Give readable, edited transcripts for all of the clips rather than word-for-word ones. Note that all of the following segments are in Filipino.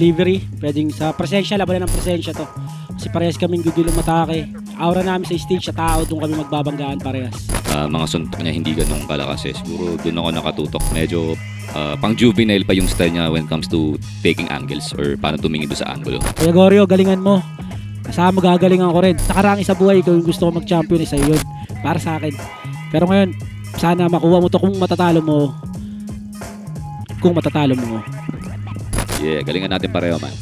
delivery. Pwedeng sa presensya, laban ng presensya to. Kasi parehas kaming gugulong matake. Aura namin sa stage sa tao, doon kami magbabanggaan parehas. Mga suntok niya hindi ganun kalakas eh. Siguro doon ako nakatutok. Medyo pang juvenile pa yung style niya when it comes to taking angles or paano tumingin doon sa angulo. Kuya Goryo, galingan mo. Kasama gagalingan ko rin. Nakarang isa buhay ko yung gusto ko mag-champion, isa yun. Para sa akin. Pero ngayon, sana makuha mo to kung matatalo mo. Kung matatalo mo. Yeah, galingan natin pareho man.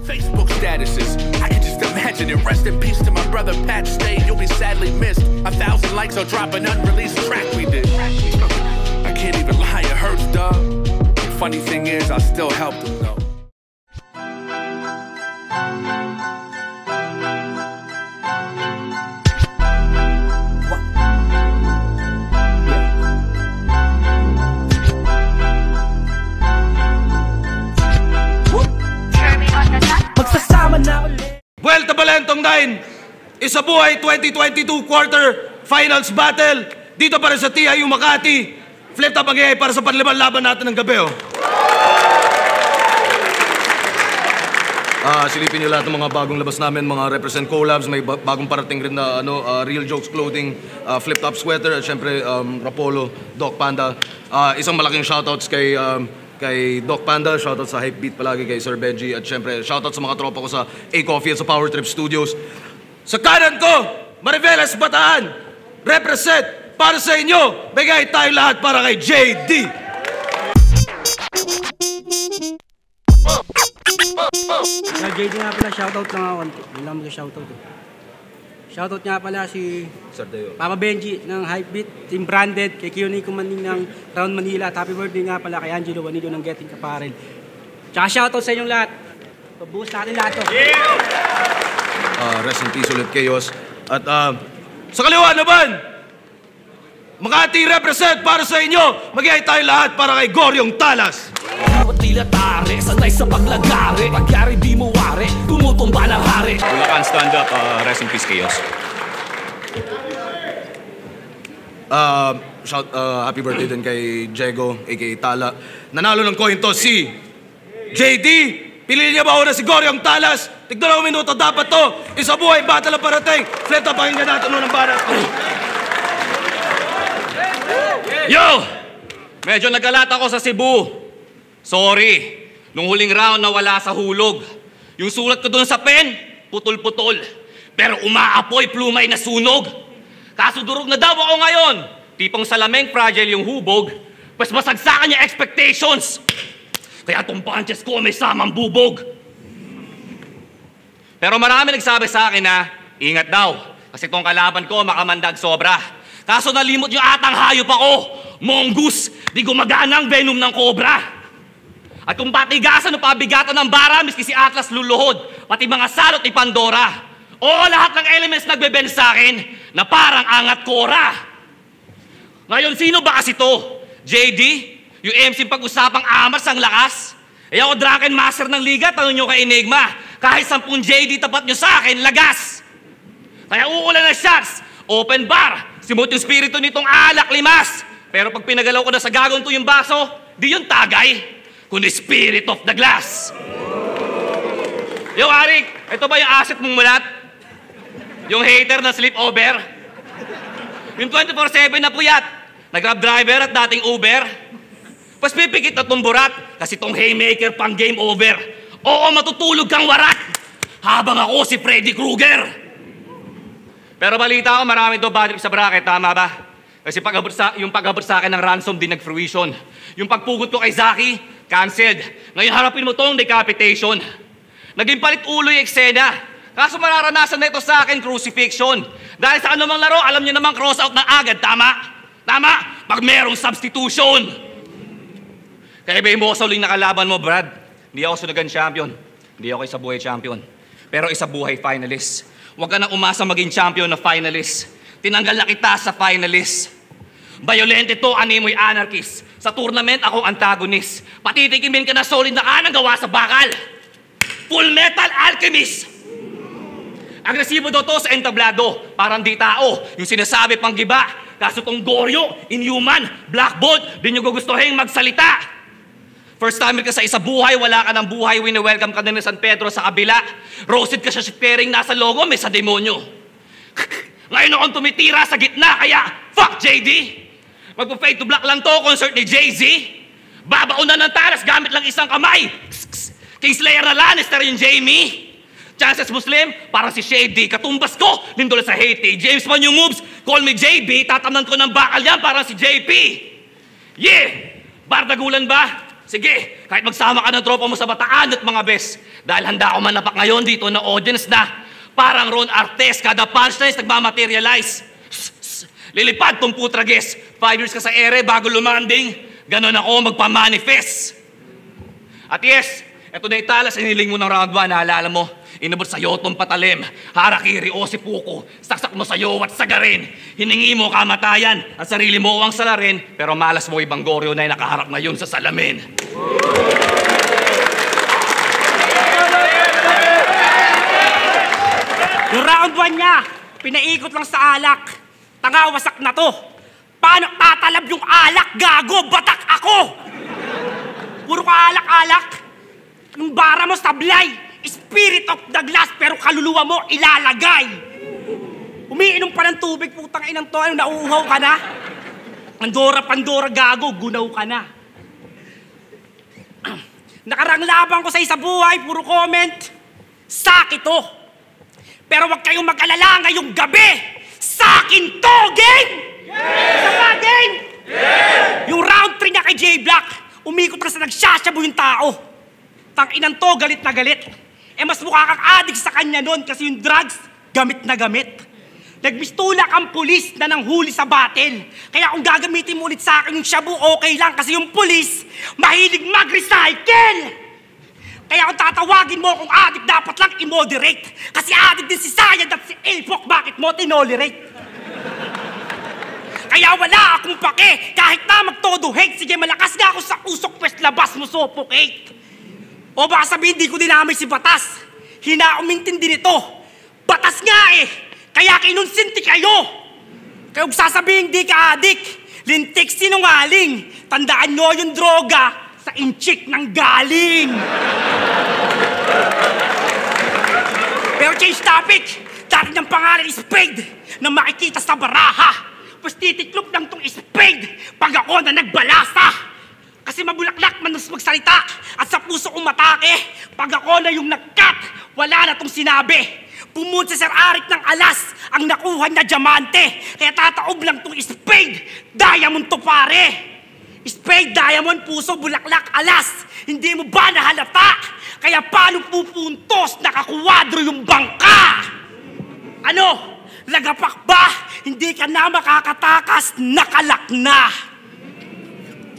Facebook statuses, I can just imagine it. Rest in peace to my brother Pat Stay, you'll be sadly missed. 1,000 likes will drop an unreleased track we did. I can't even lie, it hurts, dog. The funny thing is, I still helped him though. Vuelta Balentong 9, Isa Buhay 2022 Quarter Finals Battle. Dito pa rin sa TIU Makati. Flip top ang para sa panlimang laban natin ng gabi. Silipin nyo lahat ng mga bagong labas namin, mga represent collabs. May bagong parating rin na Real Jokes Clothing, flip top sweater, at syempre Rapolo, Doc Panda. Isang malaking shoutouts kay Doc Panda, shoutout sa Hypebeat palagi kay Sir Benji, at syempre shoutout sa mga tropa ko sa A-Coffee at sa Power Trip Studios. Sa kanan ko, Mariveles Bataan, represent para sa inyo, bigay tayo lahat para kay JD. JD nga pala, shoutout lang ako. Hindi lang mag-shoutout eh. Shoutout nga pala si Papa Benji ng Hypebeat, Team Branded, kay Kiyonay Kumaning ng Round Manila. Happy birthday nga pala kay Angelo Vanillo ng Getting Kaparel. Tsaka shoutout sa inyong lahat. Pabuhos natin lahat to. Rest in peace ulit, Chaos. At sa kaliwa naman, Makati represent para sa inyo. Mag-iay tayo lahat para kay Goryong Talas. Tila tare, sanay sa paglagari. Pagyari di mo wari, tumutumba ng hari. Bulacan stand up, rest in peace Chaos. Happy birthday din kay Diego, aka Tala. Nanalo ng coin to si JD. Pili niya ba una si Goryong Talas? Tigdalawang minuto dapat to. Isa Buhay, battle ang parating. Flip top, pakinggan natin unang banat. Yo! Medyo nagalat ako sa Cebu. Sorry. Nung huling round nawala sa hulog. Yung sulat ko doon sa pen, putol-putol. Pero umaapoy, plumay na sunog. Kaso durog na daw ako ngayon. Tipong salameng fragile yung hubog. Mas masagsakan niya expectations. Kaya tong punches ko may samang bubog. Pero marami nagsabi sa akin na, ingat daw. Kasi tong kalaban ko makamandag sobra. Kaso nalimot yung atang hayop ako. Mongoose, di gumagana ang venom ng cobra. At kung patigasan o pabigatan ng bara, miski si Atlas luluhod, pati mga salot ni Pandora. Oo, lahat ng elements nagbe-bend sa akin na parang angat kora. Ngayon, sino ba kasi to? JD? Yung MC pag-usapang amas ang lakas? Eh ako, Draken Master ng Liga, tanong nyo kay Enigma. Kahit 10 JD tapat nyo sa akin, lagas. Kaya uulan na shots, open bar, simot yung spirito nitong alak limas. Pero pag pinagalaw ko na sa gagonto yung baso, di yung tagay, kundi spirit of the glass. Yo, Arik, ito ba yung asset mong mulat? Yung hater na sleepover? Yung 24/7 na puyat, na grab driver at dating Uber? Pas pipikit na tumburat, kasi tong haymaker pang game over. Oo, matutulog kang warat, habang ako si Freddy Krueger. Pero balita ko, marami daw bad trip sa bracket, tama ba? Kasi yung pag-abot sa akin ng ransom di nag-fruition. Yung pagpugot ko kay Zaki, cancelled. Ngayon harapin mo tong decapitation. Naging palit ulo yung eksena. Kaso mararanasan na ito sa akin, crucifixion. Dahil sa anumang laro, alam niyo namang cross out na agad, tama? Tama? Pag merong substitution. Kaya iba mo sa uling nakalaban mo, Brad. Hindi ako sunugan champion. Hindi ako isa buhay champion. Pero isa buhay finalist. Huwag ka nang umasa maging champion na finalist. Tinanggal na kita sa finalist. Violent ito, animoy anarchist. Sa tournament, akong antagonist. Patitikimin ka na solid na kanang gawa sa bakal. Full Metal Alchemist. Agresibo daw to sa entablado. Parang di tao. Yung sinasabi pang giba. Kaso tong Goryo, Inhuman, Black Bolt, di nyo gugustuhin magsalita. First timer ka sa isa buhay, wala ka ng buhay. Wini-welcome ka na ni San Pedro sa kabila. Roasted ka siya sharing nasa logo, may sa demonyo. Ngayon akong tumitira sa gitna, kaya fuck JD! Magpo-fade to black lang to, concert ni Jay-Z. Babaunan ng taras gamit lang isang kamay. Kingslayer na Lannister yung Jamie. Chances Muslim, parang si Shady. Katumbas ko, lindol sa Haiti. James man yung moves, call me JB. Tatamnan ko ng bakal yan, parang si JP. Yeah! Bardagulan ba? Sige, kahit magsama ka ng tropa mo sa Bataan at mga bes. Dahil handa ako manapak ngayon dito na audience na. Parang Ron Artes, kada punchlines nagmamaterialize. Lilipad tong putrages. 5 years ka sa ere bago lumanding. Ganon ako magpamanifest. At yes, eto na italas, iniling mo ng round 1, naalala mo. Inabot sa'yo tong patalim. Harakiri o si Puko. Saksak mo sa'yo at sagarin. Hiningi mo kamatayan at sarili mo ang salarin. Pero malas mo ibang Goryo na nakaharap ngayon sa salamin. Yung round 1 niya, pinaikot lang sa alak. Tanga, wasak na to. Paano tatalab yung alak, gago? Batak ako! Puro ka alak-alak. Yung bara mo sablay. Spirit of the glass, pero kaluluwa mo ilalagay. Umiinom pa ng tubig, putang inang to. Ano, nauuhaw ka na? Pandora, gago, gunaw ka na. Nakarang laban ko sa isa buhay, puro comment. Sakit to. Pero wag kayong mag-alala ngayong gabi. Sakin to, gang! Yeah! Sama, gang! Yeah! Yung round 3 niya kay J-Black, umikot lang sa nagsasyabu yung tao. Tang-inan to, galit na galit. Eh mas mukha kang adik sa kanya nun kasi yung drugs, gamit na gamit. Nagmistulak ang pulis na nanghuli sa battle. Kaya kung gagamitin mo ulit sa akin yung shabu, okay lang kasi yung pulis, mahilig mag-recycle. Kaya kung tatawagin mo kung adik, dapat lang i-moderate. Kasi adik din si Sayad at si Elfok, bakit mo tinolerate? Kaya wala akong pake, kahit na mag-todo hate. Sige, malakas nga ako sa usok, pwes labas mo suffocate. O baka sabihin, di ko dinamay si Batas. Hina umintindi nito. Batas nga eh, kaya kinonsinti kayo. Kaya kung sasabihin di ka adik, lintik sinungaling. Tandaan nyo yung droga sa inchik ng galing. Pero change topic. Dati ng pangalan is Spade na makikita sa baraha. Pues titiklop lang tong Spade pag ako na nagbalasa. Kasi mabulaklak man magsalita at sa puso umatake. Pag ako na yung nagkat, wala na tong sinabi. Pumunta si Sir Arik ng alas ang nakuha na diamante. Kaya tataob lang tong Spade, diamond to pare. Spade, diamond, puso, bulaklak, alas. Hindi mo ba nahalata? Kaya paano pupuntos, nakakuwadro yung bangka? Ano? Lagapak ba? Hindi ka na makakatakas, nakalak na.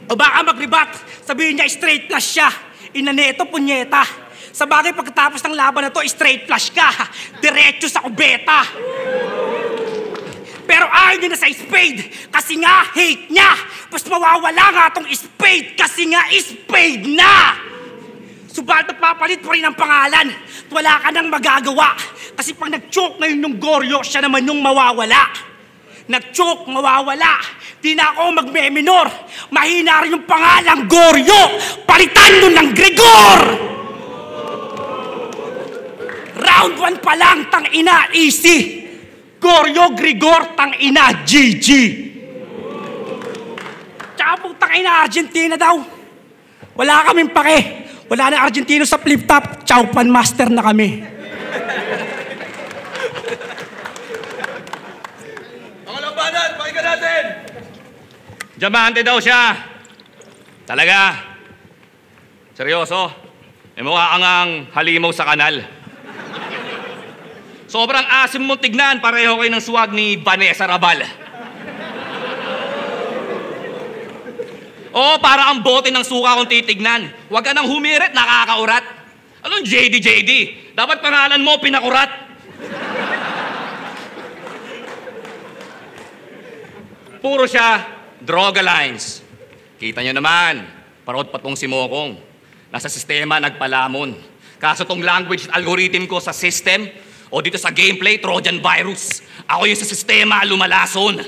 O baka mag-rebat, sabihin niya straight flush siya. Ina neto, punyeta. Sa bagay pagkatapos ng laban na to, straight flush ka. Diretso sa kubeta. Pero ayaw niya na sa Spade kasi nga hate niya. Pas mawawala nga tong Spade kasi nga Spade na. Subalit papalit pa rin ang pangalan. Wala ka nang magagawa. Kasi pag nag-choke ngayon yung Goryo, siya naman yung mawawala. Nag-choke, mawawala. Di na ako magme-minor. Mahina rin yung pangalang Goryo. Palitan nun ng Gregor! Round 1 pa lang, tang-ina, easy. Goryo, Gregor, tang-ina, GG. Tsaka po tang-ina, Argentina daw. Wala kaming pake. Wala na Argentino sa flip-top. Chow pan master na kami. Mga labanan, pakinggan natin! Diamante daw siya. Talaga. Seryoso. May mukha kang ang halimaw sa kanal. Sobrang asim mong tignan, pareho kayo ng swag ni Vanessa Rabal. Oo, para ang bote ng suka kung titignan. Huwag ka nang humirit, nakakaurat. Anong JD? Dapat pangalan mo, pinakurat. Puro siya, droga lines. Kita nyo naman, parot pa tong si Mokong. Nasa sistema, nagpalamon. Kaso tong language algorithm ko sa system, o dito sa gameplay, Trojan virus. Ako yung sa sistema, lumalason.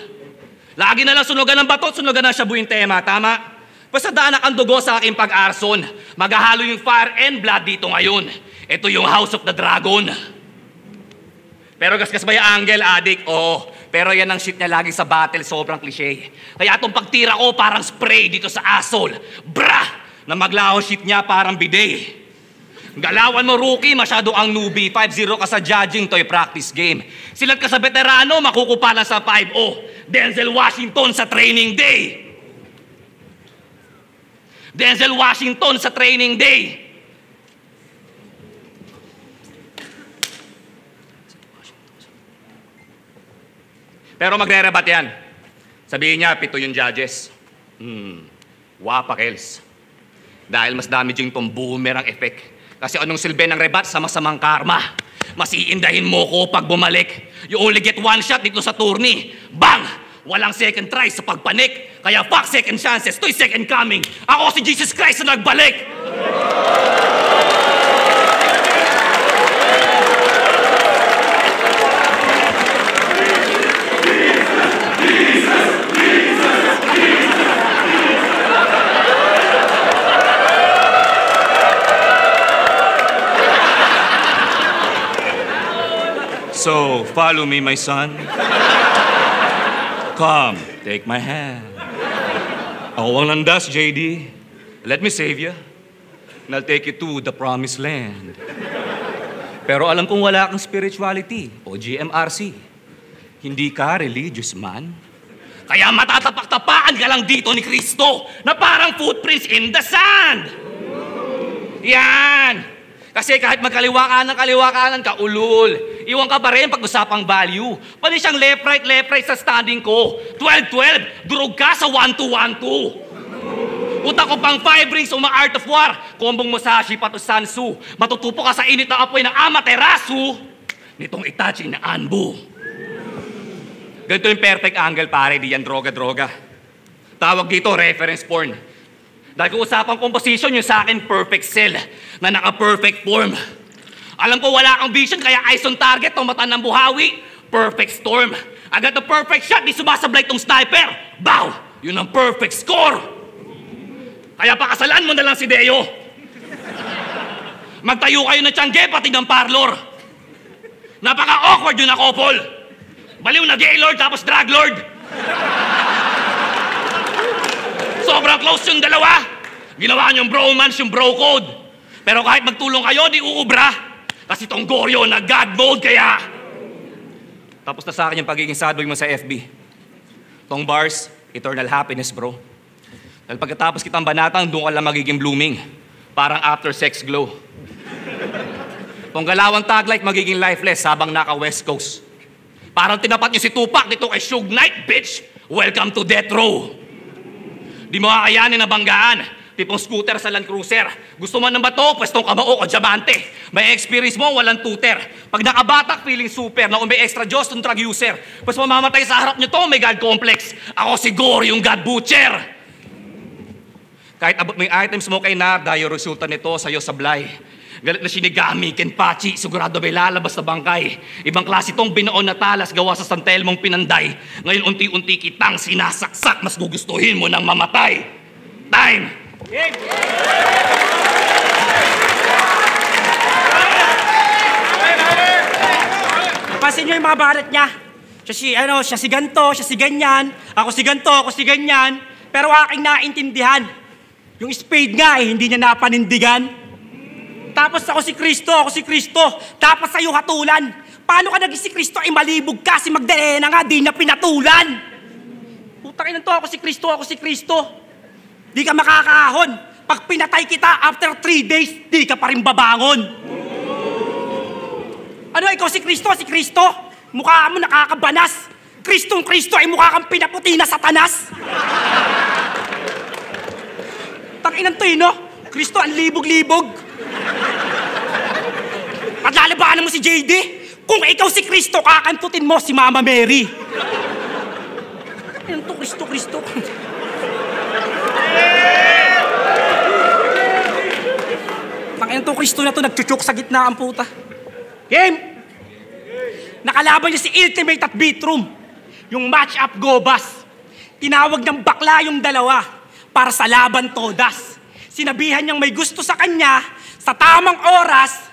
Lagi na lang sunugan ng bato, sunugan na siya buong tema, tama? Basta daanak ang dugo sa aking pag-arson. Maghahalo yung fire and blood dito ngayon. Ito yung House of the Dragon. Pero gasgas ba yung Angle Addict? Oo. Pero yan ang shit niya lagi sa battle, sobrang cliche. Kaya itong pagtira ko parang spray dito sa asshole. Bra! Na maglaho shit niya parang bidet. Galawan mo rookie, masyado ang newbie. 5-0 ka sa judging, to'y practice game. Silat ka sa veterano, makukupalan sa 5-0. Denzel Washington sa training day. Denzel Washington sa training day. Pero magre-rebat yan. Sabihin niya, 7 yung judges. Wapakels. Dahil mas damaging tong boomerang effect. Kasi anong silbi ng rebat sa masamang karma? Mas iindahin mo ko pag bumalik. You only get one shot dito sa tourney. Bang! Walang second try sa pagpanik. Kaya fuck second chances, to'y second coming. Ako si Jesus Christ na nagbalik. So, follow me, my son. Come, take my hand. Ako ang landas, JD. Let me save you. And I'll take you to the promised land. Pero alam kong wala kang spirituality o GMRC. Hindi ka religious man. Kaya matatapak-tapakan ka lang dito ni Kristo na parang footprints in the sand. Yan! Kasi kahit magkaliwa kanan ka, ulul. Iwan ka pa rin pag-usapang value. Pwede siyang left, right sa standing ko. 12-12, durog ka sa 1-2-1-2. Utak ko pang 5 rings o art of war. Kombong Musashi pato Sansu. Matutupo ka sa init na apoy ng Amaterasu. Nitong Itachi na Anbu. Ganito yung perfect angle, pare. Di yan droga-droga. Tawag dito, reference porn. Dahil kung usapang composition, yung sa akin perfect cell na naka-perfect form. Alam ko wala kang vision, kaya eyes on target, ang mata ng buhawi. Perfect storm. Agad na perfect shot, di sumasablay tong sniper. Bow! Yun ang perfect score. Kaya pakasalan mo na lang si Deo. Magtayo kayo ng tiyangge, pati ng parlor. Napaka-awkward yun na couple. Baliw na gay lord, tapos drag lord. Sobrang close yung dalawa. Ginawa niyong bromance, yung bro code. Pero kahit magtulong kayo, di uubra. Kasi tong Goryo na God mode kaya. Tapos na sa akin yung pagiging sad boy mo sa FB. Tong bars, eternal happiness, bro. Dahil pagkatapos kitang banatang, doon ka lang magiging blooming. Parang after sex glow. Tong galawang taglight, magiging lifeless habang naka West Coast. Parang tinapat niyo si Tupac dito kay Suge Knight, bitch. Welcome to death row. Di mo kakayanin na banggaan. Tipong scooter sa Land Cruiser. Gusto mo ng bato, pwestong kamao o diamante. May experience mo, walang tutor. Pag nakabatak, feeling super. Na may extra Diyos, ng drug user. Pwes mamamatay sa harap nyo to, may God complex. Ako si Gore, yung God butcher. Kahit abot mo yung items mo kay Narda, yung resulta nito sa'yo sablay. Galit na Shinigami, Kenpachi, sigurado may lalabas na bangkay. Ibang klase tong binaon na talas gawa sa San Telmong pinanday. Ngayon unti-unti kitang sinasaksak, mas gugustuhin mo nang mamatay. Time! Pasin nyo yung mga barat niya. Siya si ganto, siya si ganyan. Ako si ganto, ako si ganyan. Pero aking naintindihan. Yung spade nga hindi niya napanindigan. Tapos ako si Kristo. Tapos sa'yo hatulan. Paano ka naging si Kristo? Malibog ka. Si Magdalena nga, di na pinatulan. Putang ina to, ako si Kristo. Di ka makakaahon. Pag pinatay kita, after 3 days, di ka pa rin babangon. Ano, ikaw si Kristo? Mukha mo nakakabanas. Kristong Kristo ay mukha kang pinaputi na satanas. Tanginan to no? Kristo, ang libog-libog. At lalabanan mo si JD? Kung ikaw si Kristo, kakantutin mo si Mama Mary. Ano to, Kristo? Tanginan to, Kristo na to, nagchuchok sa gitna ang puta. Game! Nakalaban niya si Ultimate at Beatroom. Yung match-up gobas. Tinawag ng bakla yung dalawa para sa laban todas. Sinabihan niyang may gusto sa kanya sa tamang oras,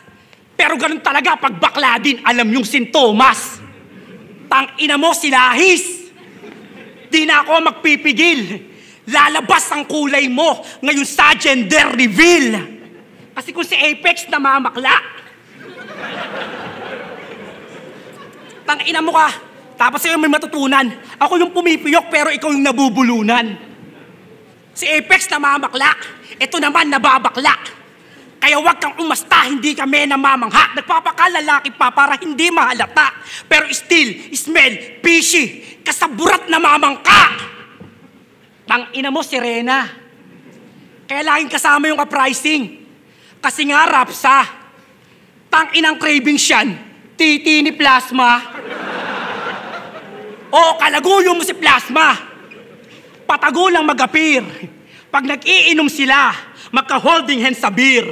pero ganun talaga pag bakla din alam yung sintomas. Tangina mo, silahis. Di na ako magpipigil. Lalabas ang kulay mo ngayon sa gender reveal. Kasi kung si Apex namamakla, tangina mo ka, tapos sa'yo may matutunan. Ako yung pumipiyok pero ikaw yung nabubulunan. Si Apex namamakla, ito naman nababakla. Kaya wag kang umasta, hindi kami namamangha. Nagpapakalalaki pa para hindi mahalata. Pero still, smell, fishy, kasaburat namamangka. Tangina mo, Serena. Kaya laging kasama yung uprising. Kasi nga rapsa. Tanginang cravings yan. Titi ni Plasma. O kalaguyo mo si Plasma. Patago lang mag-appear. Pag nag-iinom sila, magka-holding hands sa beer.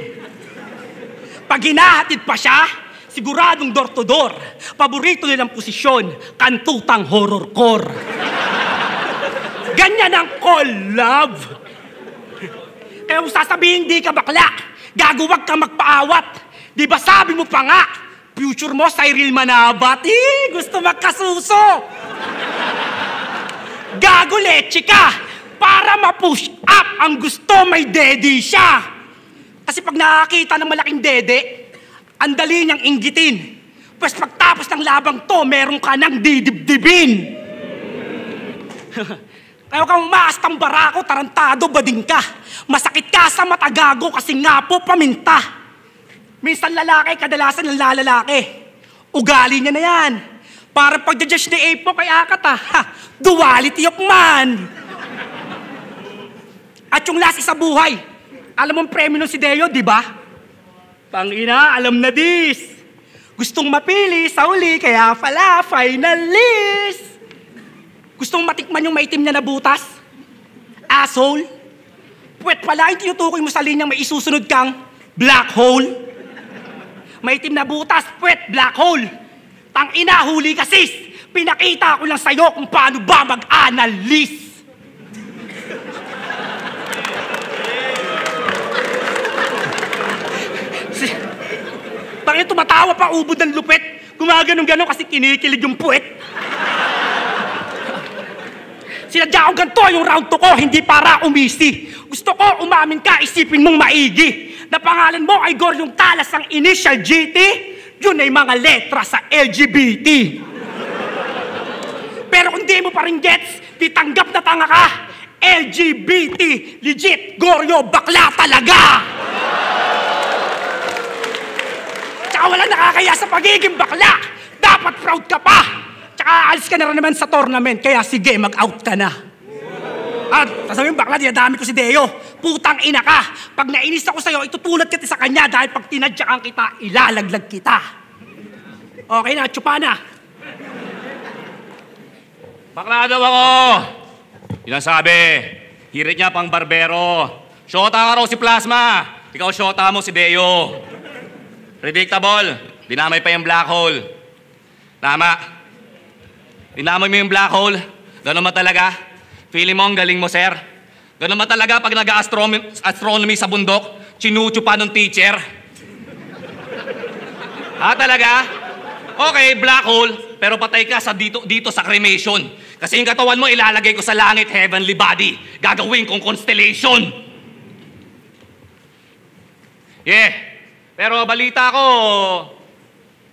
Pag hinahatid pa siya, siguradong door-to-door. Paborito nilang posisyon, kantutang horrorcore. Ganyan ang collab. Kaya kung sasabihin di ka bakla, gaguwag ka magpaawat. Di ba sabi mo pa nga, future mo, Cyril Manabat. Gusto magkasuso. Gago leche ka para ma-push up ang gusto may dede siya. Kasi pag nakakita ng malaking dede, ang dali niyang inggitin. Pues pagtapos ng labang to, meron ka nang didibdibin. Kaya kang maastang barako, tarantado, bading ka. Masakit ka sa matagago kasi nga po paminta. Minsan lalaki, kadalasan ng lalaki. Ugali niya na yan. Para pagja-judge ni Apo kay Akata, duality of man. At yung last isa buhay, alam mo ang premyo ng si Deo, di ba? Pangina, alam na this. Gustong mapili sa uli, kaya pala finalist. Gustong matikman yung maitim niya na butas? Asshole. Puwet pala, yung tinutukoy mo sa linyang may isusunod kang black hole. Maitim na butas, puwet, black hole. Tangina, huli ka sis. Pinakita ko lang sa'yo kung paano ba mag-analyze. Tangina, tumatawa pa, ubod ng lupet. Gumaganong-ganon kasi kinikilig yung puwet. Sinadya ko ganito yung round 2 ko, hindi para umisi. Gusto ko umamin ka, isipin mong maigi. Na pangalan mo ay Goryong Talas ang initial GT, yun ay mga letra sa LGBT. Pero kung di mo pa rin gets, titanggap na tanga ka. LGBT, legit, Goryo, bakla talaga. Tsaka walang nakakaya sa pagiging bakla. Dapat proud ka pa. Tsaka alis ka na rin naman sa tournament, kaya sige, mag-out ka na. At sasabihin bakla, dinadami ko si Deo. Putang ina ka. Pag nainis ako sa'yo, itutulad kita sa kanya dahil pag tinadyakan kita, ilalaglag kita. Okay na, tsupa na. Bakla daw ako. Yun ang sabi. Hirit niya pang barbero. Shota ka raw si Plasma. Ikaw shota mo si Deo. Predictable. Dinamay pa yung black hole. Tama. Dinamay mo yung black hole. Ganun ba talaga? Feeling mo ang galing mo, sir? Ganun ba talaga pag nag-astronomy sa bundok, chinucho pa ng teacher? Talaga? Okay, black hole, pero patay ka sa dito sa cremation. Kasi yung katawan mo ilalagay ko sa langit, heavenly body. Gagawin kong constellation. Yeah, pero balita ko,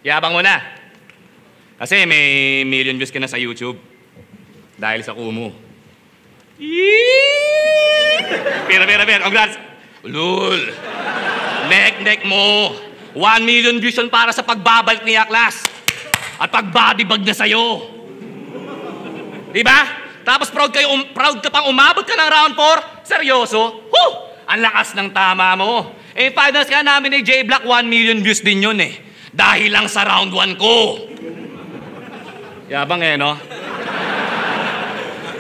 yabang mo na. Kasi may million views ka na sa YouTube. Dahil sa Kumu. Pera, congrats. Ulul. Nek mo. 1 million views yun para sa pagbabalik ni Aklas. At pagbodybag na sa'yo. Diba? Tapos proud ka pang umabot ka ng round 4? Seryoso? Ang lakas ng tama mo. Eh, finals nga namin ni J-Block, 1 million views din yun eh. Dahil lang sa round 1 ko. Yabang eh, no?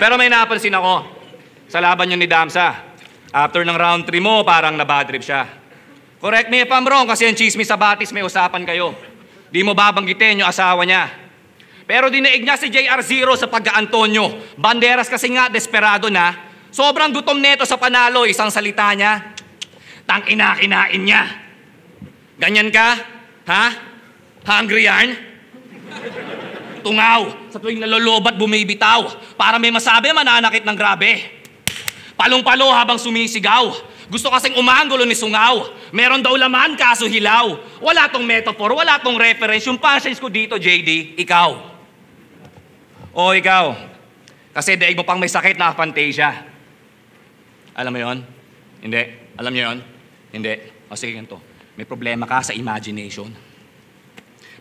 Pero may napansin ako. Sa laban yun ni Damsa. After ng round 3 mo, parang nabadrip siya. Correct me if I'm wrong, kasi yung chismis sa batis may usapan kayo. Di mo babanggitin yung asawa niya. Pero dinaig niya si JR0 sa pagka-Antonio. Banderas kasi nga, desperado na. Sobrang gutom neto sa panalo, isang salita niya. Tang-ina-kinain niya. Ganyan ka? Ha? Hungry yarn? Tungaw, sa tuwing nalolobat bumibitaw. Para may masabi, mananakit ng grabe. Palong-palo habang sumisigaw. Gusto kasing umanggulo ni Sungaw. Meron daw laman, kaso hilaw. Wala tong metaphor, wala tong reference. Yung passage ko dito, JD, ikaw. O ikaw. Kasi daig mo pang may sakit na aphantasia. Alam mo yon? Hindi. Alam niyo yon? Hindi. O sige, ganito. May problema ka sa imagination.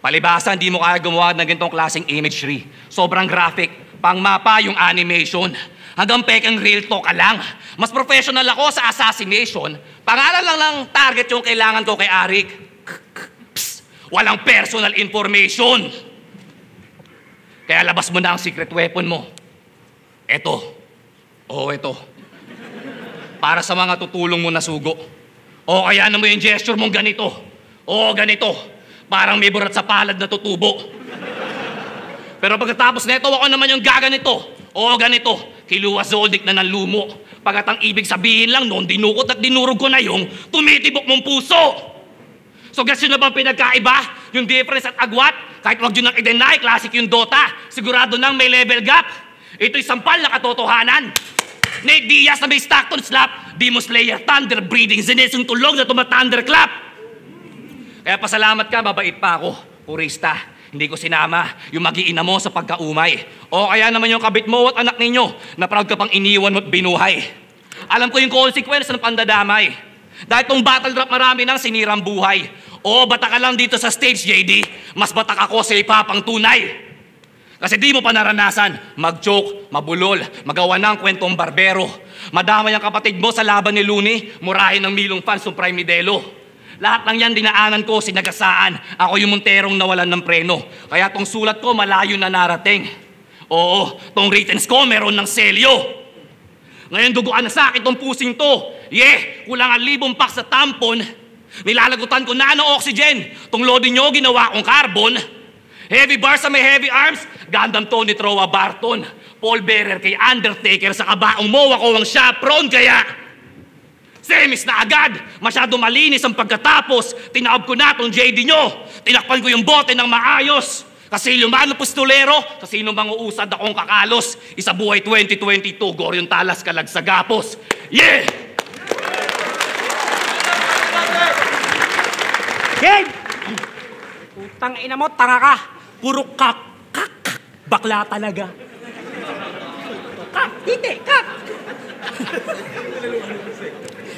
Palibasa, hindi mo kaya gumawa ng ganitong klaseng imagery. Sobrang graphic. Pangmapa yung animation. Hanggang pekang real talk ka lang. Mas professional ako sa assassination. Pangalan lang ng target yung kailangan ko kay Arik. Psst, walang personal information. Kaya labas mo na ang secret weapon mo. Eto. O, eto. Para sa mga tutulong mo na sugo. O kaya na mo yung gesture mong ganito. O ganito. Parang may burat sa palad na tutubo. Pero pagkatapos neto, ako naman yung gaganito. O ganito. Kiluwa Zoldyck na ng lumo. Pagkat ang ibig sabihin lang noon, dinukot at dinurog ko na yung tumitibok mong puso. So guess yun na bang pinagkaiba? Yung difference at agwat? Kahit wag yun nang i-deny, classic yung Dota. Sigurado nang may level gap. Ito'y sampal na katotohanan. Nate Diaz na may Stockton slap. Demon Slayer, thunder breathing, Zenith yung tulog na tumatthunderclap. Kaya pasalamat ka, mabait pa ako. Purista, hindi ko sinama yung mag-iina mo sa pagkaumay. O kaya naman yung kabit mo at anak ninyo na proud ka pang iniwan mo at binuhay. Alam ko yung consequence ng pandadamay. Dahil tong battle rap marami nang sinirang buhay. O bata ka lang dito sa stage, JD. Mas batak ako sa ipapang tunay. Kasi di mo pa naranasan mag-joke, mabulol, magawa ng kwentong barbero. Madamay ang kapatid mo sa laban ni Looney, murahin ng milong fans ng Prime Midelo. Lahat ng yan dinaanan ko, sinagasaan. Ako yung munterong nawalan ng preno. Kaya tong sulat ko malayo na narating. Oo, tong writtens ko meron ng selyo. Ngayon duguan na sa akin tong pusing to. Kulang ang 1,000 pack sa tampon. Nilalagutan ko na ng oxygen. Tong loading nyo ginawa kong carbon. Heavy bar sa may heavy arms, Gundam Tony Troa Barton. Paul Bearer kay Undertaker sa kabaong mo, ako ang chaperon kaya semis na agad, masyado malinis ang pagkatapos. Tinaob ko na tong JD nyo, tinakpan ko yung bote ng maayos. Kasi lumano pustulero, sa sino mang uusad akong kakalos. Isa buhay 2022, Goryon Talas kalag sa gapos. Yeah! Game! Putang ina mo, tanga ka. Puro kak. Bakla talaga. Kak, hindi, kak.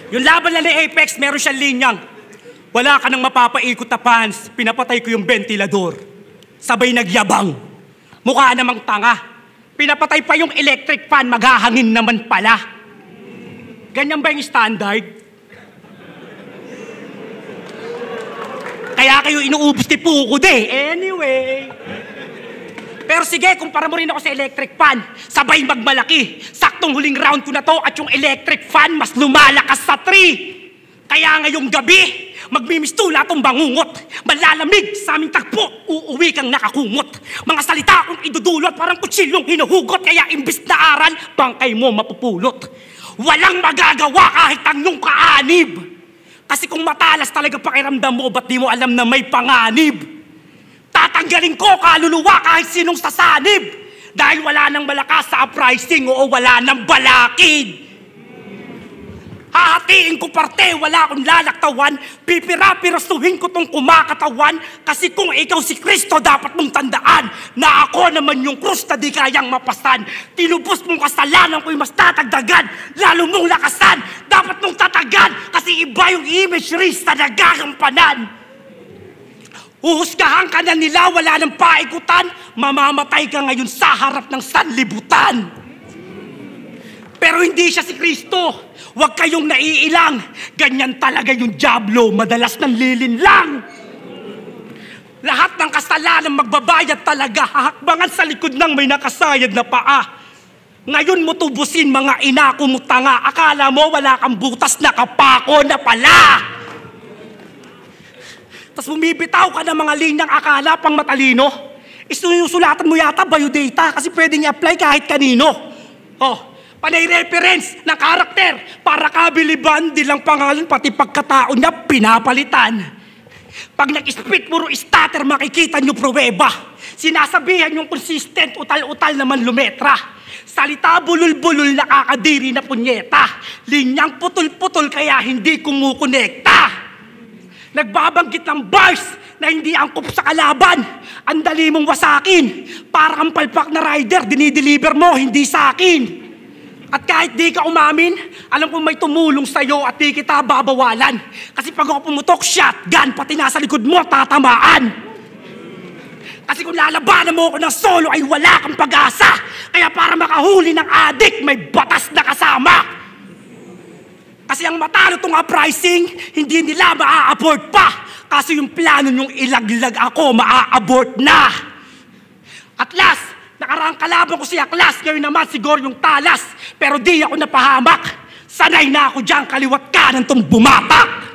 Yung laban na ni Apex, meron siyang linyang. Wala ka nang mapapaikot na pants. Pinapatay ko yung ventilador. Sabay nagyabang. Mukha namang tanga. Pinapatay pa yung electric fan, maghahangin naman pala. Ganyan ba yung standard? Kaya kayo inuubos ni Puko Anyway. Pero sige, kumpara mo rin ako sa electric fan. Sabay magmalaki. Saktong huling round ko na to at yung electric fan mas lumalakas sa 3. Kaya ngayong gabi, magmimistula tong bangungot. Malalamig sa aming tagpo, uuwi kang nakakumot. Mga salita kong idudulot, parang kutsilong hinuhugot. Kaya imbis na aral, bangkay mo mapupulot. Walang magagawa kahit tanong kaanib. Kasi kung matalas talaga pakiramdam mo, ba't di mo alam na may panganib? Tatanggalin ko kaluluwa kahit sinong sasanib. Dahil wala nang malakas sa uprising o wala nang balakid. Hahatiin ko parte, wala akong lalaktawan. Pipira-pirasuhin ko tong kumakatawan. Kasi kung ikaw si Kristo, dapat mong tandaan na ako naman yung krus na di kayang mapasan. Tinubos mong kasalanan ko'y mas tatagdagan. Lalo mong lakasan, dapat mong tatagan. Kasi iba yung imagery sa nagagampanan. Uhusgahan ka na nila, wala nang paikutan. Mamamatay ka ngayon sa harap ng sanlibutan. Pero hindi siya si Kristo. Huwag kayong naiilang. Ganyan talaga yung dyablo, madalas nanlilin lang. Lahat ng kasalanan magbabayad talaga, hahakbangan sa likod ng may nakasayad na paa. Ngayon mo tubusin mga inako mo tanga, akala mo wala kang butas na kapako na pala. Tapos bumibitaw ka ng mga linyang akala pang matalino. Isusulatan mo yata biodata kasi pwedeng i-apply kahit kanino. Oh, panay reference ng karakter para kabiliban, di lang pangalan pati pagkatao niya pinapalitan. Pag nag-spit puro starter, makikita nyo pruweba. Sinasabihan yung consistent, utal-utal naman lumetra. Salita bulul-bulul, nakakadiri na punyeta. Linyang putol-putol kaya hindi kumukonekta. Nagbabanggit ng bars na hindi angkop sa kalaban. Ang dali mong wasakin. Para kang palpak na rider, dinideliver mo, hindi sa akin. At kahit di ka umamin, alam kong may tumulong sa'yo at di kita babawalan. Kasi pag ako pumutok, shotgun, pati nasa likod mo, tatamaan. Kasi kung lalabanan mo ako ng solo ay wala kang pag-asa. Kaya para makahuli ng adik, may batas na kasama. Kasi ang matalo tong uprising, hindi nila maa-abort pa. Kasi yung plano nyong ilaglag ako, maa-abort na. At last, nakaraang kalaban ko si Aklas, ngayon naman siguro yung talas. Pero di ako napahamak. Sanay na ako dyan, kaliwat kanan tong bumatak.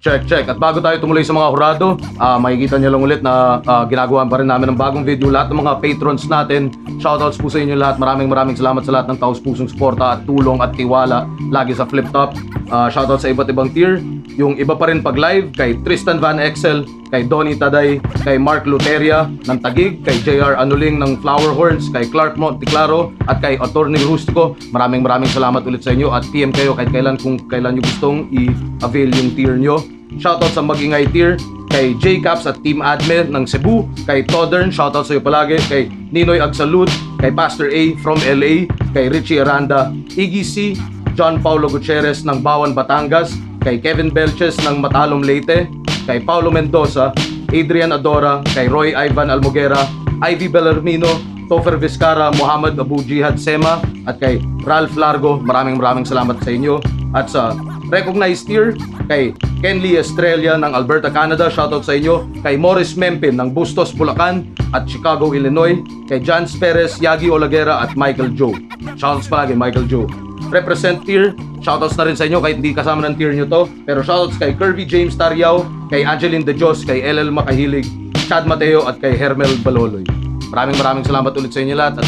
Check. At bago tayo tumuloy sa mga hurado, makikita niyo lang ulit na ginagawa pa rin namin ng bagong video. Lahat ng mga patrons natin, shoutouts po sa inyo lahat. Maraming salamat sa lahat ng taus-pusong suporta at tulong at tiwala lagi sa Flip Top. Shoutout sa iba't ibang tier. Yung iba pa rin pag live, kay Tristan Van Excel, kay Donnie Taday, kay Mark Luteria ng Tagig, kay JR Anuling ng Flower Horns, kay Clark Monteclaro, at kay Attorney Rustico. Maraming salamat ulit sa inyo at PM kayo kahit kailan kung kailan nyo gustong i-avail yung tier nyo. Shoutout sa Mag-ingay tier, kay J-Caps at Team Admin ng Cebu, kay Todern, shoutout sa iyo palagi, kay Ninoy Agsalud, kay Pastor A from LA, kay Richie Aranda, Iggy C, John Paulo Gutierrez ng Bawan, Batangas, kay Kevin Belches ng Matalom, Leyte, kay Paulo Mendoza, Adrian Adora, kay Roy Ivan Almoguera, Ivy Bellarmino, Topher Vizcara, Muhammad Abu Jihad Sema, at kay Ralph Largo. Maraming salamat sa inyo. At sa recognized tier, kay Kenley Estrella ng Alberta, Canada, shoutout sa inyo. Kay Morris Mempin ng Bustos, Bulacan at Chicago, Illinois. Kay Jans Perez, Yagi Olaguera at Michael Joe. Shoutouts palagi, Michael Joe. Represent tier, shoutouts na rin sa inyo kahit hindi kasama ng tier nyo to. Pero shoutouts kay Kirby James Tariao, kay Angeline De Jos, kay LL Makahilig, Chad Mateo at kay Hermel Baloloy. Maraming salamat ulit sa inyo lahat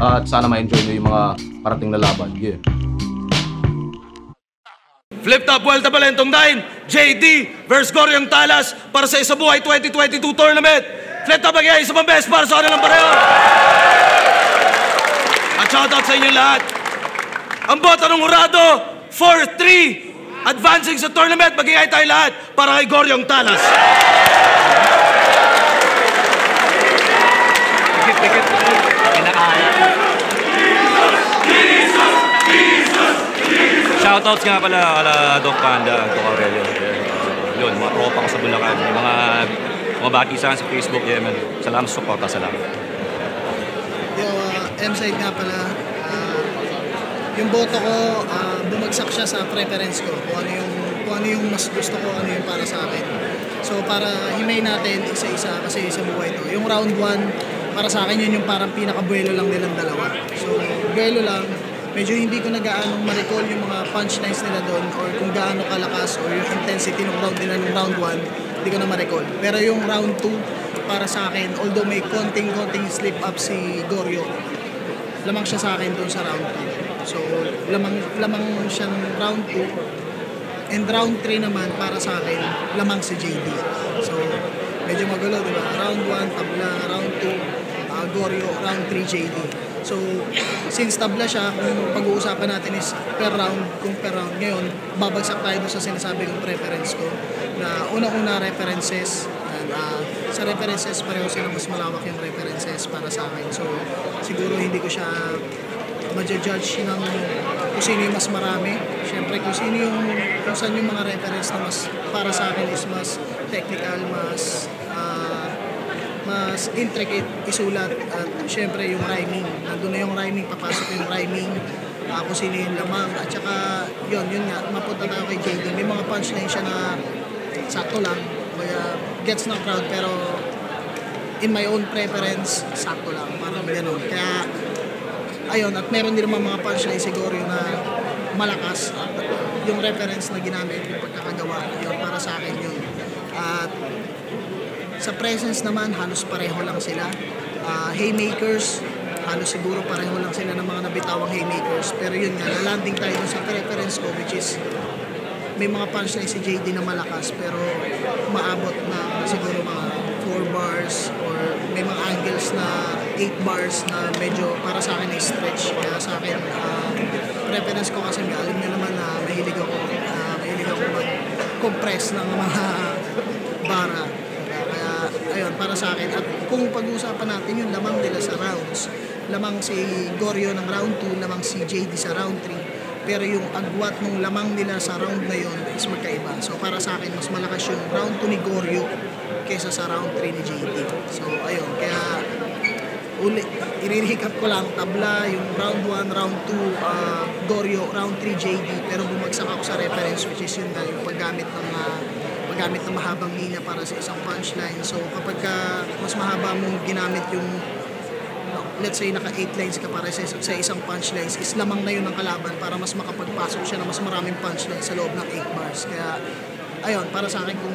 at sana ma-enjoy nyo yung mga parating na laban. Yeah. Flip Top Vuelta Balentong 9, JD versus Goryong Talas para sa Isa Buhay 2022 tournament. Flip Top mag-iay isa pang best para sa kanilang pareho. At shoutout sa inyo lahat. Ang boto ng hurado, 4-3. Advancing sa tournament, mag-iay tayo lahat para kay Goryong Talas. Shoutouts nga pala kala Doc Panda, Doc Aurelio. Yun, mga tropa ko sa Bulacan. Yung mga bati sa Facebook, yeah, man. Salamat sa suporta, salamat. Yo, M-side nga pala. Yung boto ko, bumagsak siya sa preference ko. Kung ano yung mas gusto ko, ano yung para sa akin. So para himay natin isa-isa kasi sa buhay to. Yung round 1, para sa akin yun yung parang pinakabuelo lang nilang dalawa. So buelo lang. Medyo hindi ko na gaano ma-recall yung mga punchlines nila doon or kung gaano kalakas or yung intensity ng round nila ng round 1, hindi ko na ma-recall. Pero yung round 2, para sa akin, although may konting slip up si Goryo, lamang siya sa akin doon sa round 2. So, lamang siyang round 2. And round 3 naman, para sa akin, lamang si JD. So, medyo magulo, di ba? Round 1, tabla. Round 2, Goryo. Round 3, JD. So, since tabla siya, kung pag-uusapan natin is per round, ngayon, babagsak tayo doon sa sinasabi kong preference ko na unang-una references, and sa references pareho sila mas malawak yung references para sa akin. So, siguro hindi ko siya ma-judge ng kung sino yung mas marami. Siyempre, kung saan yung mga reference na mas para sa akin is mas technical, mas mas intricate isulat at syempre yung rhyming. Nandun na yung rhyming, papasok yung rhyming, kung sino yung lamang. At saka yun nga, mapunta tayo kay JD. May mga punchline siya na sakto lang, gets ng crowd, pero in my own preference, sakto lang, parang gano'n. Kaya, ayun, at meron din naman mga punchline siguro na malakas. At yung reference na ginamit, yung pagkakagawa, yun, para sa akin yun. At sa presence naman, halos pareho lang sila. Haymakers, halos siguro pareho lang sila ng mga nabitawang haymakers. Pero yun nga, nalanding tayo dun sa preference ko, which is may mga punchline si JD na malakas, pero maabot na siguro mga 4 bars or may mga angles na 8 bars na medyo para sa akin ay stretch. Kaya sa akin, preference ko kasi alam niyo naman na mahilig ako mag-compress ng mga bara. Kaya ayun, para sa akin. At kung pag-uusapan natin yung lamang nila sa rounds, lamang si Goryo ng round 2, lamang si JD sa round 3. Pero yung agwat ng lamang nila sa round na yun is magkaiba. So para sa akin, mas malakas yung round 2 ni Goryo kaysa sa round 3 ni JD. So ayun, kaya i-recap ko lang, tabla yung round 1, round 2 Goryo, round 3 JD, pero bumagsak ako sa reference, which is yun nga, yung paggamit ng mahabang linya para sa isang punchline. So kapag mas mahaba mong ginamit yung let's say naka 8 lines ka para sa isang punchlines, is lamang na yun ng kalaban para mas makapagpasok siya na mas maraming punchline sa loob ng 8 bars. Kaya ayun, para sa akin, kung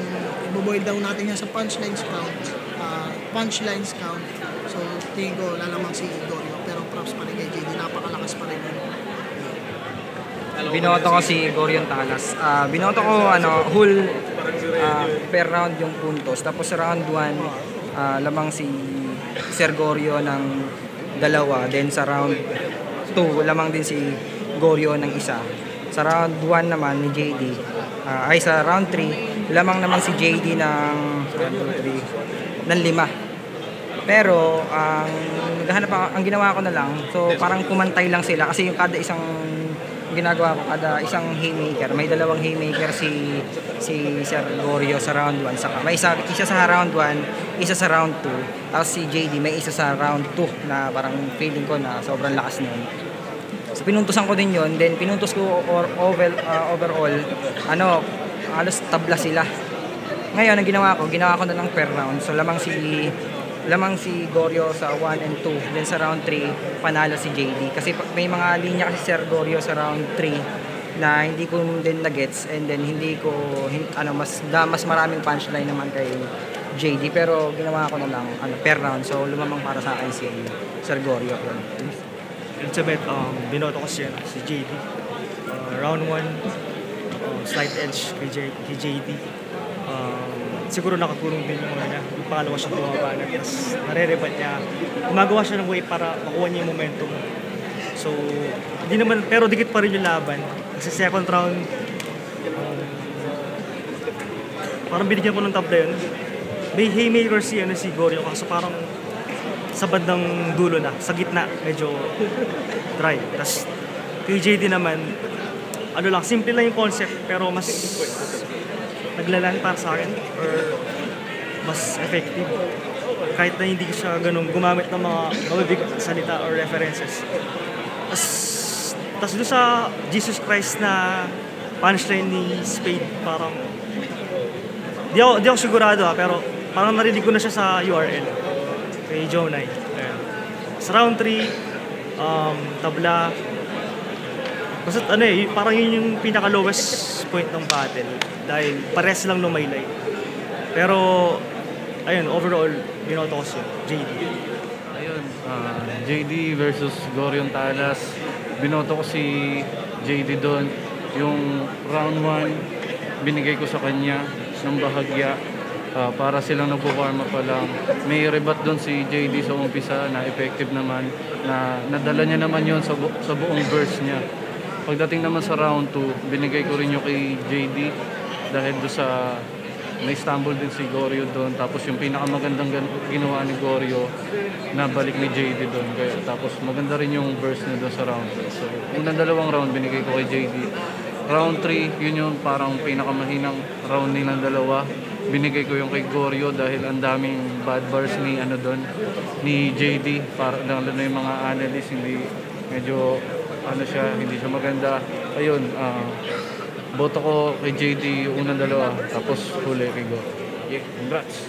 i-boil down natin yan sa punchlines count, so tingin ko lalamang si Goryo, pero props pa rin kay JD, napakalakas pa rin. Binoto ko si Goryo Talas. Binoto ko whole per round yung puntos. Tapos sa round 1 lamang si Sir Goryo ng 2, then sa round 2 lamang din si Goryo ng 1. Sa round 1 naman ni JD, sa round 3 lamang naman si JD ng 5. Pero ang ginawa ko na lang, so parang kumantay lang sila kasi yung kada isang ginagawa ko, kada isang haymaker, may 2 haymaker si Sir Goryo sa round 1, saka may isa sa round 1, isa sa round 2, tapos si JD may isa sa round 2 na parang feeling ko na sobrang lakas nun. So pinuntusan ko din yun, then pinuntos ko overall, halos tabla sila. Ngayon ang ginawa ko na lang per round, so lamang si Goryo sa 1 and 2, then sa round 3 panalo si JD kasi may mga linya kasi Sir Goryo sa round 3 na hindi ko din na-gets, and then mas maraming punchline naman kay JD, pero ginawa ko na lang per round, so lumamang para sa akin si Sir Goryo. Ultimate, binoto ko siya si JD. Round 1, slight edge kay JD. Siguro nakatulong din yung niya. Yung pangalawa siya bumabanat, tapos nare-rebat niya. Gumagawa siya ng way para makuha niya yung momentum. So, pero dikit pa rin yung laban. Kasi second round, parang binigyan ko ng tabla yun. May haymaker si Goryo, kaso parang sa bandang dulo na, sa gitna, medyo dry. Tapos, kay JD naman, simple lang yung concept, pero mas naglalan para sa akin or mas effective kahit na hindi siya ganun gumamit ng mga mabibigat salita or references. Tas doon sa Jesus Christ na punchline ni Spade, parang di ako sigurado pero parang narinig ko na siya sa URL kay Jonai. Sa round 3 tabla, basta parang yun yung pinaka lowest point ng battle dahil pares lang lumaylay. Pero ayun, overall binoto ko siya JD. Ayun, JD versus Goryo Talas, binoto ko si JD doon. Yung round 1 binigay ko sa kanya ng bahagya, para silang nagpo-warm up pa lang. May rebat doon si JD sa umpisa na effective naman, na nadala niya naman yun sa buong verse niya. Pagdating naman sa round 2, binigay ko rin yung kay JD dahil doon sa may stumble din si Goryo doon. Tapos yung pinakamagandang ginawa ni Goryo, nabalik ni JD doon. Tapos maganda rin yung verse niya doon sa round 2. So, unang 2 round binigay ko kay JD. Round 3, yun yung parang pinakamahinang round nilang dalawa. binigay ko yung kay Goryo dahil ang daming bad bars ni ni JD, para lalo na yung mga analyst, hindi medyo hindi siya maganda. Ayun, boto ko kay JD yung unang dalawa, tapos huli kay Goryo. Yeah, congrats.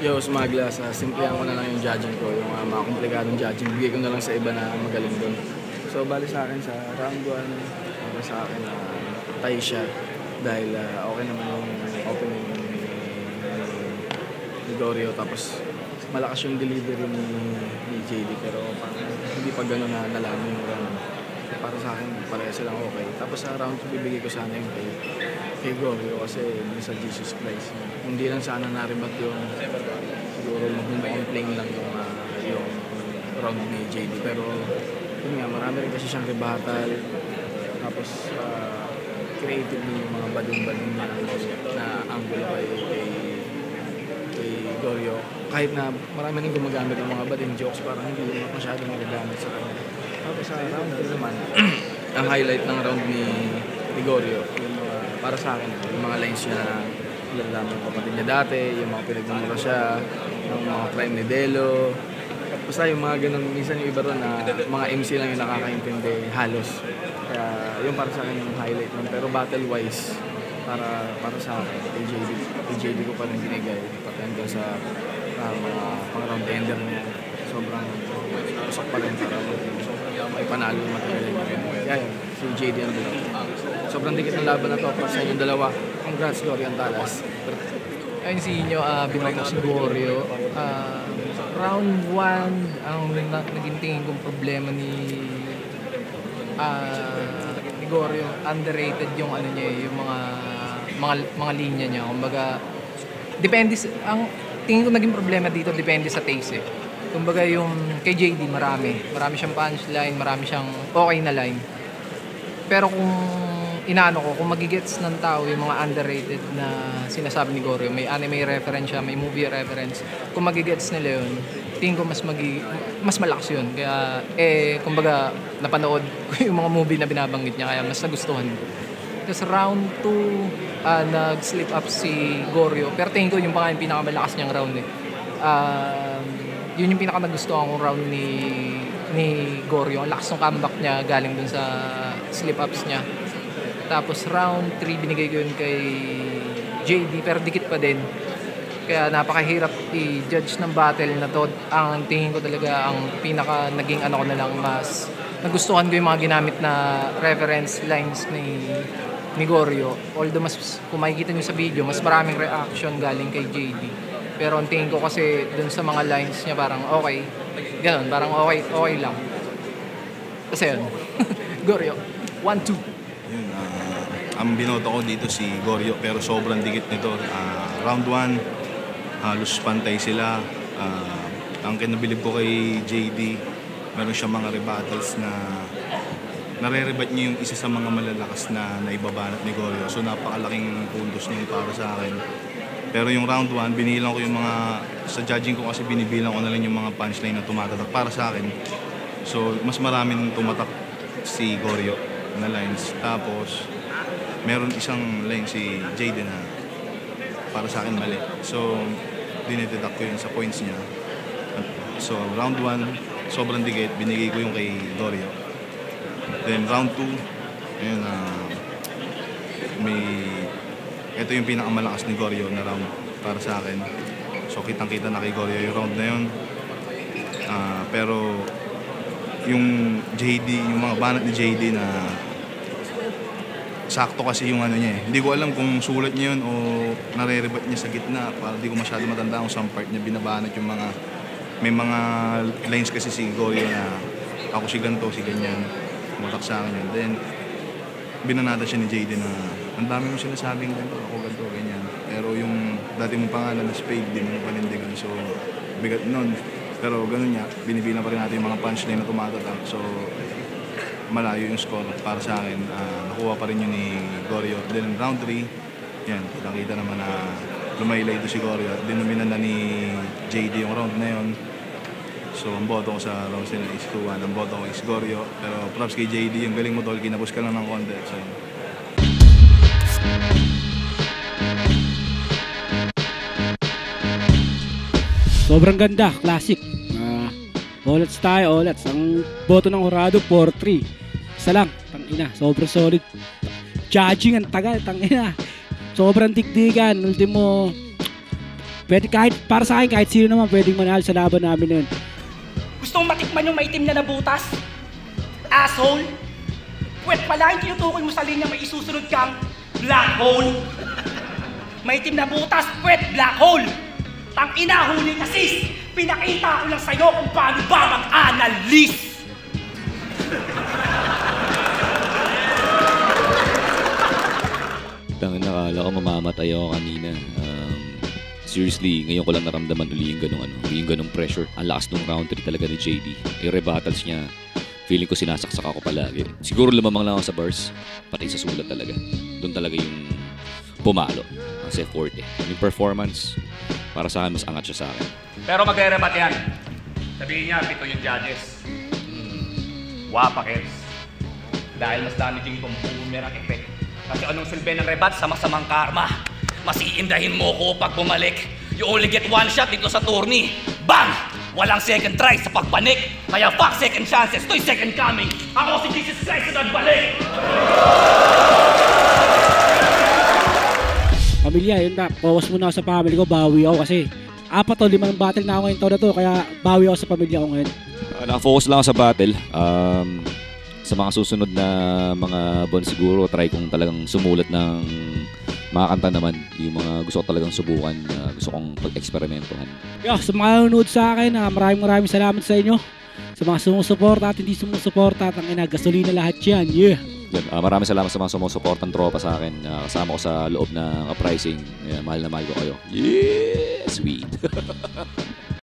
Yo, Smagla, simplihan ko na lang yung judging ko, yung mga komplikadong judging. Bigay ko na lang sa iba na magaling doon. So, bali sa akin sa round 1, bali sa akin tie siya. Dahil okay naman yung opening ni Goryo. Tapos, malakas yung delivery ni JD. Pero parang hindi pa gano'n na nalaman yung round. So, para sa akin, pareha silang okay. Tapos sa round 2, bibigay ko sana yung kay Goryo kasi sa Jesus Christ. Hindi lang sana naribat yung siguro mag-complain lang yung round ni JD. Pero yun nga, marami rin kasi siyang rebattle. Tapos creative yung mga badong-badong na angulo kay Goryo. Kahit na marami rin gumagamit ng mga bading jokes, parang hindi masyadong nagagamit sa kanya. Tapos sa round 2 naman, ang highlight ng round ni Goryo, para sa akin, yung mga lines niya na nilalaman ko kapatid niya dati, yung mga pinagmumura siya, yung mga crime ni Delo. Basta yung mga ganun, minsan yung iba ron na mga MC lang yung nakakaintindi halos. Kaya yung para sa akin yung highlight nun. Pero battle-wise, para sa akin, kay JD ko pa rin binigay. Pati hanggang sa mga pang-round ender niya. Sobrang usak pa rin para may panalo yung matagal. Kaya yun, si JD ang dalawa. Sobrang dikit ng laban na to para sa inyong dalawa. Congrats, Goryo Antalas. Ayun si inyo, binoto si Goryo. Round 1, ang naging tingin kong problema ni Goryo, underrated yung niya, yung mga linya niya. Kumbaga, depende ang tingin ko naging problema dito, depende sa taste eh. Kumbaga yung kay JD marami siyang punchline, marami siyang okay na line. Pero kung kung magigets ng tao yung mga underrated na sinasabi ni Goryo, may anime reference siya, may movie reference, kung magigets nila yun, tingin ko mas malakas yun. Kaya, kumbaga, napanood ko yung mga movie na binabanggit niya, kaya mas nagustuhan ko. Tapos round 2, nag-slip up si Goryo, pero tingin ko yung pinakamalakas niyang round eh. Yun yung pinaka nagustuhan kong round ni Goryo. Ang lakas ng comeback niya galing dun sa slip-ups niya. Tapos round 3 binigay ko yun kay JD pero dikit pa din. Kaya napakahirap i-judge ng battle na to. Ang tingin ko talaga ang pinaka naging ko na lang mas nagustuhan ko yung mga ginamit na reference lines ni Goryo. Although kung makikita nyo sa video, mas maraming reaction galing kay JD. Pero ang tingin ko kasi dun sa mga lines niya parang okay. Ganon, parang okay lang. Kasi yun. Goryo, 1-2. Yun, ang binoto ko dito si Goryo pero sobrang dikit nito. Round 1, halos pantay sila. Ang kinabilib ko kay JD, meron siya mga rebattles na nare-rebat niya yung isa sa mga malalakas na naibabanat ni Goryo. So napakalaking puntos niya para sa akin. Pero yung round 1, binilang ko yung sa judging ko kasi binibilang ko na lang yung mga punchline na tumatatak para sa akin. So, mas maraming tumatak si Goryo na lines. Tapos, meron isang line si JD na para sa akin mali. So, dinideduct ko yun sa points niya. So, round 1, sobrang dikit. Binigay ko yung kay Goryo. Then, round 2, ayun, ito yung pinakamalakas ni Goryo na round para sa akin. So kitang-kita na kay Goryo yung round na yun. Pero yung JD, yung mga banat ni JD na sakto kasi yung niya eh. Hindi ko alam kung sulat niya yun o nare-rebat niya sa gitna. Para di ko masyado matanda kung saan part niya binabanat yung may mga lines kasi si Goryo na ako si ganito, si ganyan. Matak sa akin yun. Then binanata siya ni JD na ang dami mo sinasabing ganito, ako ganito, ganyan. Pero yung dati mong pangalan na Spade, di mo panindigan. So, bigat nun. Pero ganun niya, binibilang pa rin natin yung mga punchline na tumatatak. So, malayo yung score para sa akin. Nakuha pa rin yun ni Goryo. Then round 3, yan, nakita naman na lumaylay ito si Goryo. Dinominan na ni JD yung round na yun. So, ang boto ko sa round nila is 2-1. Ang boto ko is Goryo. Pero props kay JD, yung galing mo tol, kinapos ka lang ng konti. So, Sobrang ganda, classic. Olats tayo, olats. Ang boto ng Horado, 4-3. Isa lang, tangina, sobrang solid. Judging, ang tagal, tangina. Sobrang digdigan, ultimo. Pwede kahit, para sa akin, kahit sino naman pwedeng manahal sa laban namin na yun. Gusto mong matikman yung maitim na nabutas? Asshole? Pwede pala yung tinutukoy mo sa linya may isusunod kang black hole. Maitim na butas, pwede black hole. Tangina, huli ka sis. Pinakita ko lang sa'yo kung paano ba mag-analyze. Tangina, nakala ko mamamatay ako kanina. Seriously, ngayon ko lang naramdaman uli yung ganung pressure. Ang lakas ng round 3 talaga ni JD. Yung rebattles niya, feeling ko sinasaksak ako palagi. Siguro lumamang lang ako sa bars, pati sa sulat talaga. Doon talaga yung pumalo. Kasi forte. Yung performance, para sa akin, mas angat siya sa akin. Pero magre-rebat yan. Sabihin niya, 7 yung judges. Wapakets. Dahil mas dami ding bumerang effect. Kasi anong silbi ng rebat sa masamang karma? Mas iindahin mo ko pag bumalik. You only get one shot dito sa tourney. Bang! Walang second try sa pagpanik. Kaya fuck second chances, to'y second coming. Ako si Jesus Christ na nagbalik. Pamilya, yun na. Focus muna ako sa family ko, bawi ako kasi 4 o 5 battle na ako ngayong taon na to, kaya bawi ako sa pamilya ko ngayon. Nakafocus lang ako sa battle. Sa mga susunod na mga buwan siguro, try kong talagang sumulat ng mga kanta naman. Yung mga gusto ko talagang subukan, gusto kong pag-eksperimentohan. Sa mga nanonood sa akin, maraming salamat sa inyo. Sa mga sumusuporta at hindi sumusuporta, tangina, gasolina lahat yan. Yeah! Maraming salamat sa mga sumusuportang tropa sa akin. Kasama ko sa loob ng uprising. Mahal na mahal ko kayo. Yeah! Sweet!